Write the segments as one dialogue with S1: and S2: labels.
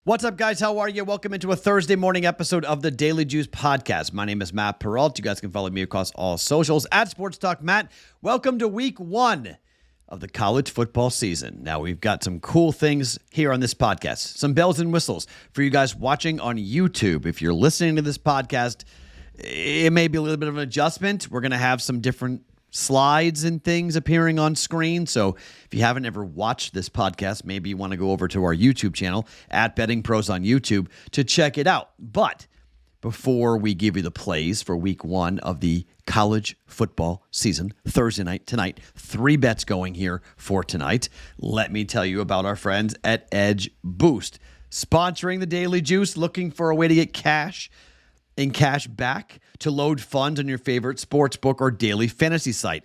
S1: What's up, guys? How are you? Welcome into a Thursday morning episode of the Daily Juice Podcast. My name is Matt Perrault. You guys can follow me across all socials at Sports Talk Matt. Welcome to week one of the college football season. Now, we've got some cool things here on this podcast, some bells and whistles for you guys watching on YouTube. If you're listening to this podcast, it may be a little bit of an adjustment. We're going to have some different slides and things appearing on screen. So if you haven't ever watched this podcast, maybe you want to go over to our YouTube channel at BettingPros on YouTube to check it out. But before we give you the plays for week one of the college football season, Thursday night tonight, 3 bets going here for tonight. Let me tell you about our friends at Edge Boost, sponsoring the Daily Juice, looking for a way to get cash and cash back to load funds on your favorite sportsbook or daily fantasy site.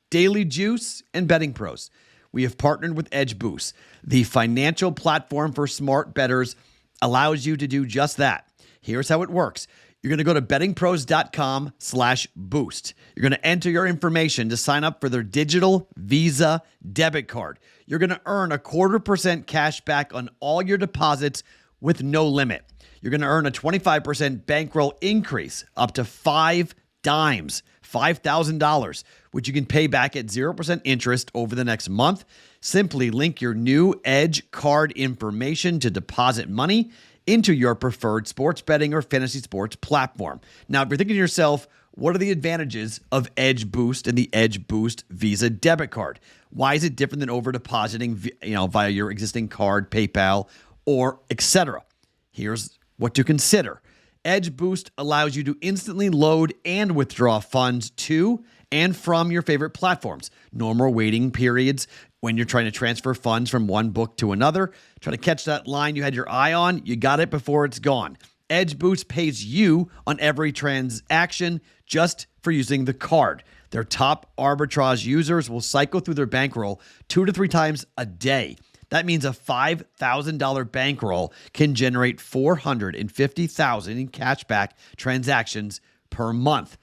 S1: Daily Juice and BettingPros. We have partnered with Edge Boost. The financial platform for smart bettors allows you to do just that. Here's how it works. You're going to go to bettingpros.com/boost. You're going to enter your information to sign up for their digital Visa debit card. You're going to earn 0.25% cash back on all your deposits with no limit. You're going to earn a 25% bankroll increase up to 5 dimes, $5,000, which you can pay back at 0% interest over the next month. Simply link your new Edge card information to deposit money into your preferred sports betting or fantasy sports platform. Now, if you're thinking to yourself, what are the advantages of Edge Boost and the Edge Boost Visa debit card? Why is it different than over depositing, via your existing card, PayPal, or etc.? Here's what to consider. Edge Boost allows you to instantly load and withdraw funds to and from your favorite platforms. Normal waiting periods when you're trying to transfer funds from one book to another. Try to catch that line you had your eye on. You got it before it's gone. Edge Boost pays you on every transaction just for using the card. Their top arbitrage users will cycle through their bankroll 2 to 3 times a day. That means a $5,000 bankroll can generate $450,000 in cashback transactions per month.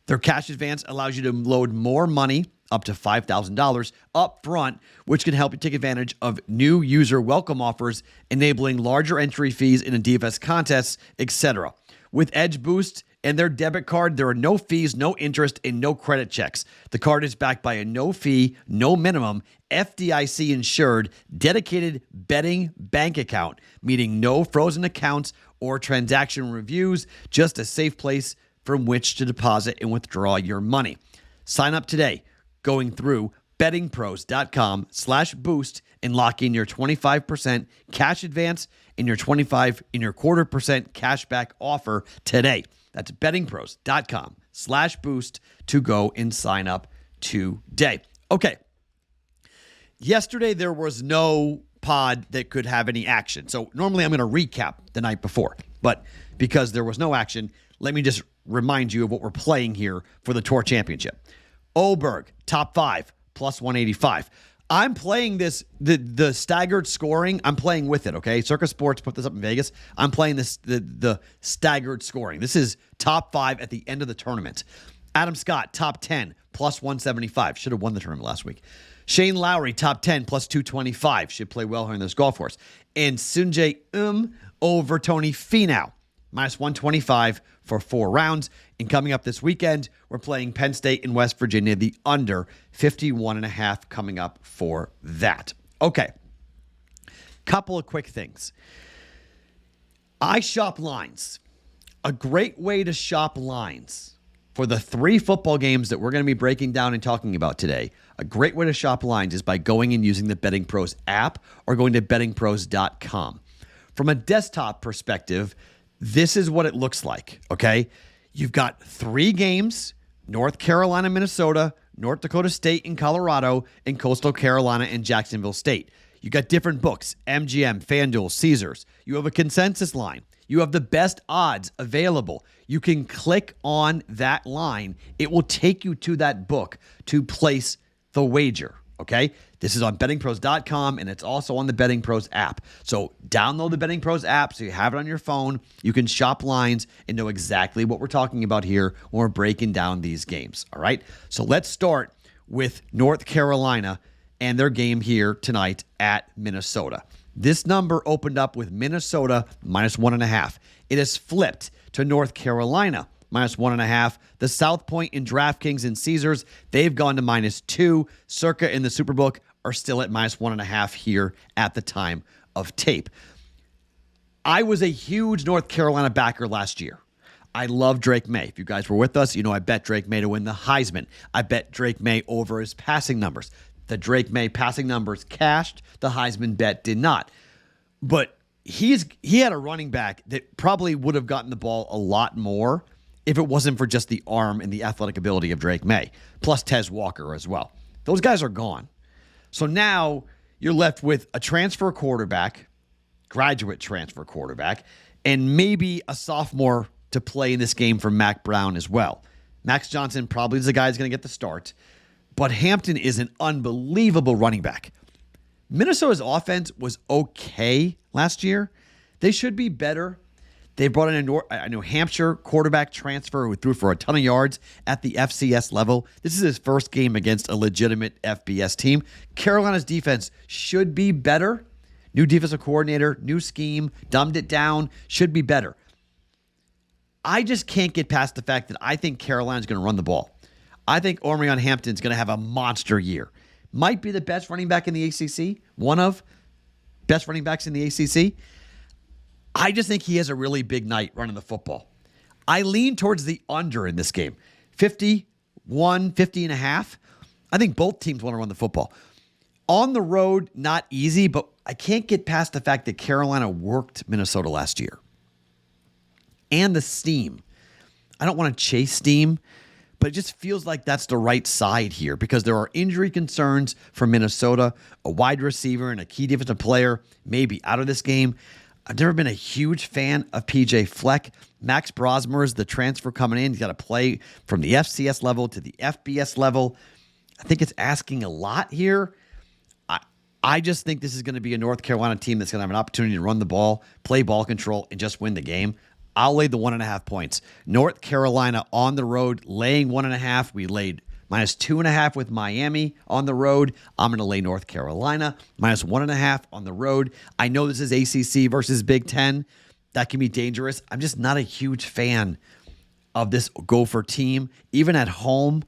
S1: Their cash advance allows you to load more money, up to $5,000 up front, which can help you take advantage of new user welcome offers, enabling larger entry fees in a DFS contests, etc. With Edge Boost and their debit card, there are no fees, no interest, and no credit checks. The card is backed by a no-fee, no minimum, FDIC-insured, dedicated betting bank account, meaning no frozen accounts or transaction reviews, just a safe place from which to deposit and withdraw your money. Sign up today, going through bettingpros.com/boost and lock in your 25% cash advance and your 0.25% cash back offer today. That's bettingpros.com/boost to go and sign up today. Okay. Yesterday, there was no pod that could have any action. So normally I'm going to recap the night before. But because there was no action, let me just remind you of what we're playing here for the Tour Championship. Oberg, top 5, plus 185. I'm playing this, the staggered scoring. I'm playing with it, okay? Circa Sports put this up in Vegas. I'm playing this the staggered scoring. This is top 5 at the end of the tournament. Adam Scott, top 10, plus 175. Should have won the tournament last week. Shane Lowry, top 10, plus 225. Should play well here in this golf course. And Sunjae over Tony Finau, minus 125 for 4 rounds. And coming up this weekend, we're playing Penn State and West Virginia, the under 51.5 coming up for that. Okay. Couple of quick things. I shop lines. A great way to shop lines for the 3 football games that we're going to be breaking down and talking about today, a great way to shop lines is by going and using the BettingPros app or going to bettingpros.com. From a desktop perspective, this is what it looks like, okay? You've got 3 games, North Carolina, Minnesota, North Dakota State and Colorado, and Coastal Carolina and Jacksonville State. You got different books, MGM, FanDuel, Caesars. You have a consensus line. You have the best odds available. You can click on that line. It will take you to that book to place the wager, okay? This is on bettingpros.com, and it's also on the BettingPros app. So download the BettingPros app so you have it on your phone. You can shop lines and know exactly what we're talking about here when we're breaking down these games, all right? So let's start with North Carolina and their game here tonight at Minnesota. This number opened up with Minnesota minus 1.5. It has flipped to North Carolina minus 1.5. The South Point in DraftKings and Caesars, they've gone to minus 2. Circa in the Superbook are still at minus 1.5 here at the time of tape. I was a huge North Carolina backer last year. I love Drake May. If you guys were with us, you know I bet Drake May to win the Heisman. I bet Drake May over his passing numbers. The Drake May passing numbers cashed. The Heisman bet did not. But he had a running back that probably would have gotten the ball a lot more if it wasn't for just the arm and the athletic ability of Drake May, plus Tez Walker as well. Those guys are gone. So now you're left with a transfer quarterback, graduate transfer quarterback, and maybe a sophomore to play in this game for Mac Brown as well. Max Johnson probably is the guy who's going to get the start, but Hampton is an unbelievable running back. Minnesota's offense was okay last year. They should be better. They brought in a New Hampshire quarterback transfer who threw for a ton of yards at the FCS level. This is his first game against a legitimate FBS team. Carolina's defense should be better. New defensive coordinator, new scheme, dumbed it down, should be better. I just can't get past the fact that I think Carolina's going to run the ball. I think Omarion Hampton's going to have a monster year. Might be the best running back in the ACC, one of best running backs in the ACC. I just think he has a really big night running the football. I lean towards the under in this game. 51, 50.5. I think both teams want to run the football. On the road, not easy, but I can't get past the fact that Carolina worked Minnesota last year. And the steam. I don't want to chase steam, but it just feels like that's the right side here because there are injury concerns for Minnesota. A wide receiver and a key defensive player may be out of this game. I've never been a huge fan of PJ Fleck. Max Brosmer is the transfer coming in. He's got to play from the FCS level to the FBS level. I think it's asking a lot here. I just think this is going to be a North Carolina team that's going to have an opportunity to run the ball, play ball control, and just win the game. I'll lay the 1.5 points. North Carolina on the road, laying 1.5. We laid minus 2.5 with Miami on the road. I'm going to lay North Carolina minus 1.5 on the road. I know this is ACC versus Big Ten. That can be dangerous. I'm just not a huge fan of this Gopher team. Even at home,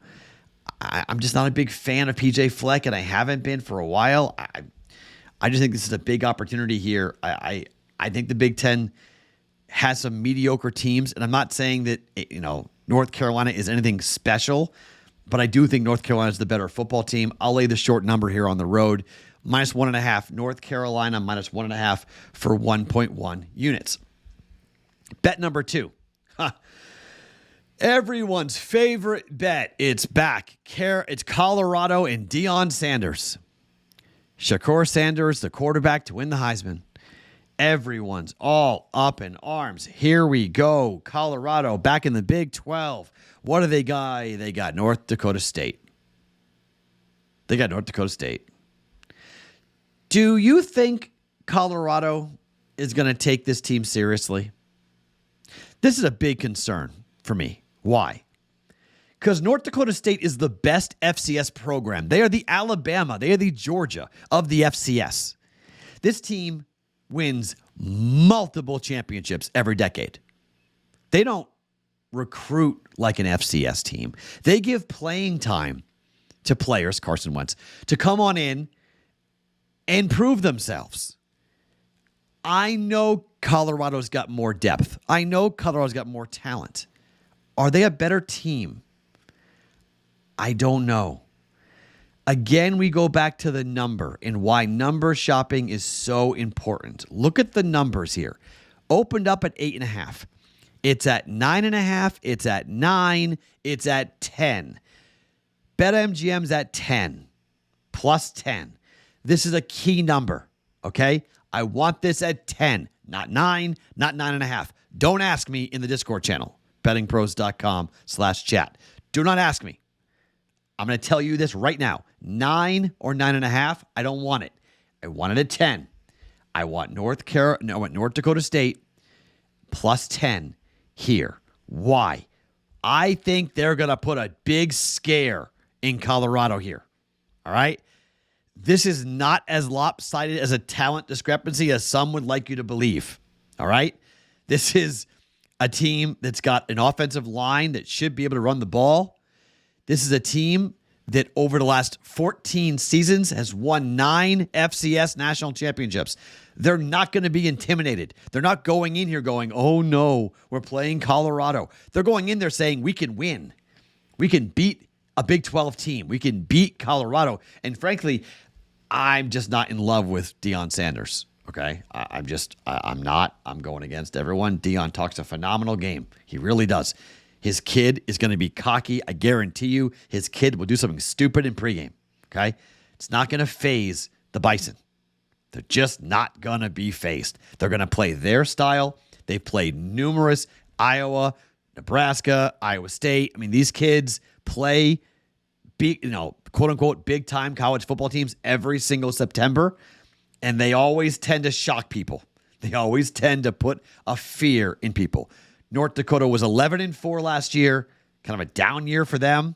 S1: I'm just not a big fan of PJ Fleck, and I haven't been for a while. I just think this is a big opportunity here. I think the Big Ten has some mediocre teams, and I'm not saying that North Carolina is anything special, but I do think North Carolina is the better football team. I'll lay the short number here on the road, minus 1.5. North Carolina minus 1.5 for 1.1 units. Bet number 2. Everyone's favorite bet. It's back. It's Colorado and Deion Sanders. Shakur Sanders, the quarterback to win the Heisman. Everyone's all up in arms. Here we go. Colorado back in the Big 12. What do they got? They got North Dakota State. Do you think Colorado is going to take this team seriously? This is a big concern for me. Why? Because North Dakota State is the best FCS program. They are the Alabama. They are the Georgia of the FCS. This team wins multiple championships every decade. They don't recruit like an FCS team. They give playing time to players, Carson Wentz, to come on in and prove themselves. I know Colorado's got more depth. I know Colorado's got more talent. Are they a better team? I don't know. Again, we go back to the number and why number shopping is so important. Look at the numbers here. Opened up at 8.5. It's at 9.5. It's at 9. It's at 10. BetMGM's at 10. Plus 10. This is a key number, okay? I want this at 10, not 9, not 9.5. Don't ask me in the Discord channel, bettingpros.com/chat. Do not ask me. I'm going to tell you this right now. 9 or 9.5, I don't want it. I want it at 10. I want North Dakota State plus 10 here. Why? I think they're going to put a big scare in Colorado here. All right? This is not as lopsided as a talent discrepancy as some would like you to believe. All right? This is a team that's got an offensive line that should be able to run the ball. This is a team that over the last 14 seasons has won 9 FCS national championships. They're not going to be intimidated. They're not going in here going, oh no, we're playing Colorado. They're going in there saying we can win. We can beat a Big 12 team. We can beat Colorado. And frankly, I'm just not in love with Deion Sanders. Okay. I'm not. I'm going against everyone. Deion talks a phenomenal game. He really does. His kid is going to be cocky. I guarantee you his kid will do something stupid in pregame. Okay. It's not going to phase the Bison. They're just not going to be phased. They're going to play their style. They've played numerous Iowa, Nebraska, Iowa State. I mean, these kids play big, quote unquote, big time college football teams every single September. And they always tend to shock people. They always tend to put a fear in people. North Dakota was 11-4 last year, kind of a down year for them.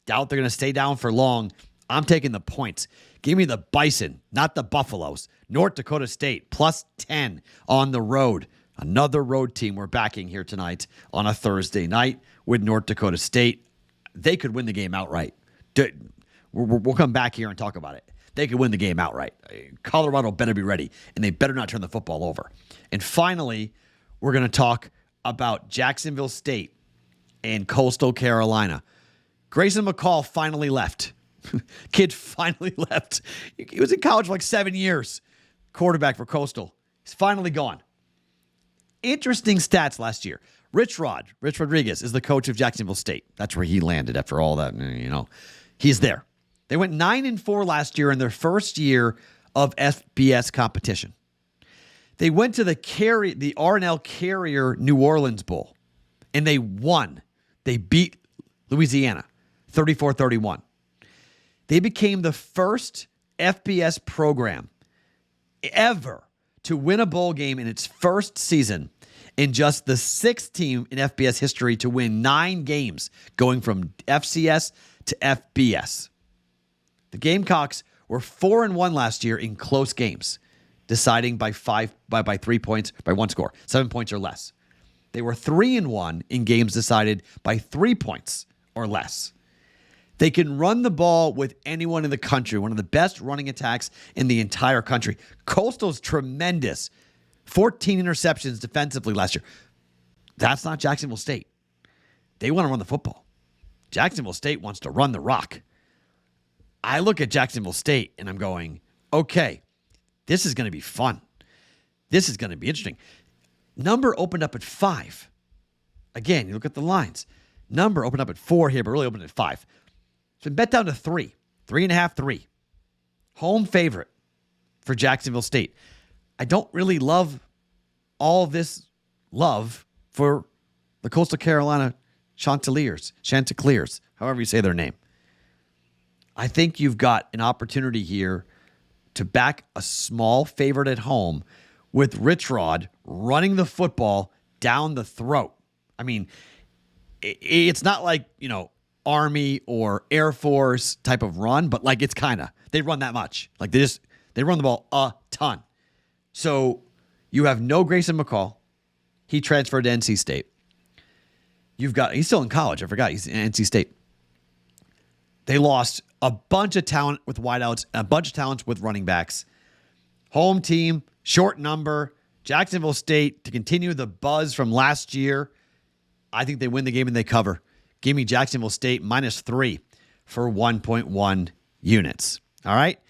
S1: Doubt they're going to stay down for long. I'm taking the points. Give me the Bison, not the Buffaloes. North Dakota State, +10 on the road. Another road team we're backing here tonight on a Thursday night with North Dakota State. They could win the game outright. We'll come back here and talk about it. They could win the game outright. Colorado better be ready, and they better not turn the football over. And finally, we're going to talk about Jacksonville State and Coastal Carolina. Grayson McCall finally left. Kid finally left. He was in college for like 7 years. Quarterback for Coastal. He's finally gone. Interesting stats last year. Rich Rodriguez is the coach of Jacksonville State. That's where he landed after all that, He's there. They went 9-4 last year in their first year of FBS competition. They went to the R&L Carrier New Orleans Bowl, and they won. They beat Louisiana 34-31. They became the first FBS program ever to win a bowl game in its first season, and just the 6th team in FBS history to win 9 games, going from FCS to FBS. The Gamecocks were 4-1 last year in close games, deciding by 3 points, by 1 score, 7 points or less. They were 3-1 in games decided by 3 points or less. They can run the ball with anyone in the country, one of the best running attacks in the entire country. Coastal's tremendous. 14 interceptions defensively last year. That's not Jacksonville State. They want to run the football. Jacksonville State wants to run the rock. I look at Jacksonville State and I'm going, okay, this is going to be fun. This is going to be interesting. Number opened up at 5. Again, you look at the lines. Number opened up at 4 here, but really opened at 5. It's been bet down to 3. 3.5, 3. Home favorite for Jacksonville State. I don't really love all this love for the Coastal Carolina Chanticleers, however you say their name. I think you've got an opportunity here to back a small favorite at home with Rich Rod running the football down the throat. I mean, it's not like, Army or Air Force type of run, but like it's kind of. They run that much. Like they run the ball a ton. So you have no Grayson McCall. He transferred to NC State. He's still in college. I forgot he's in NC State. They lost a bunch of talent with wideouts, a bunch of talents with running backs. Home team, short number. Jacksonville State to continue the buzz from last year. I think they win the game and they cover. Give me Jacksonville State -3 for 1.1 units. All right?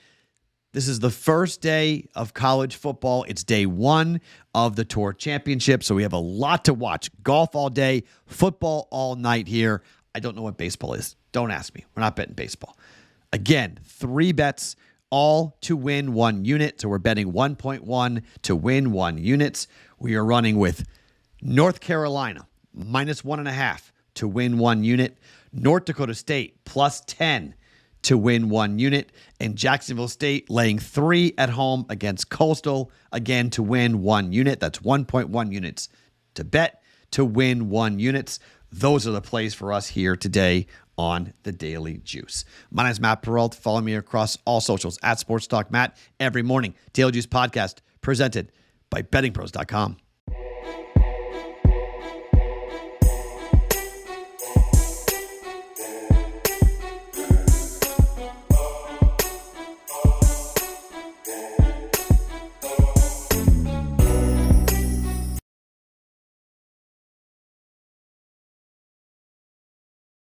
S1: This is the first day of college football. It's day 1 of the Tour Championship, so we have a lot to watch. Golf all day, football all night here. I don't know what baseball is. Don't ask me. We're not betting baseball. Again, 3 bets, all to win 1 unit. So we're betting 1.1 to win 1 units. We are running with North Carolina, -1.5 to win 1 unit. North Dakota State, +10 to win 1 unit. And Jacksonville State laying 3 at home against Coastal, again, to win 1 unit. That's 1.1 units to bet to win 1 units. those are the plays for us here today on the Daily Juice. My name is Matt Perrault. Follow me across all socials at Sports Talk Matt every morning. Daily Juice podcast presented by BettingPros.com.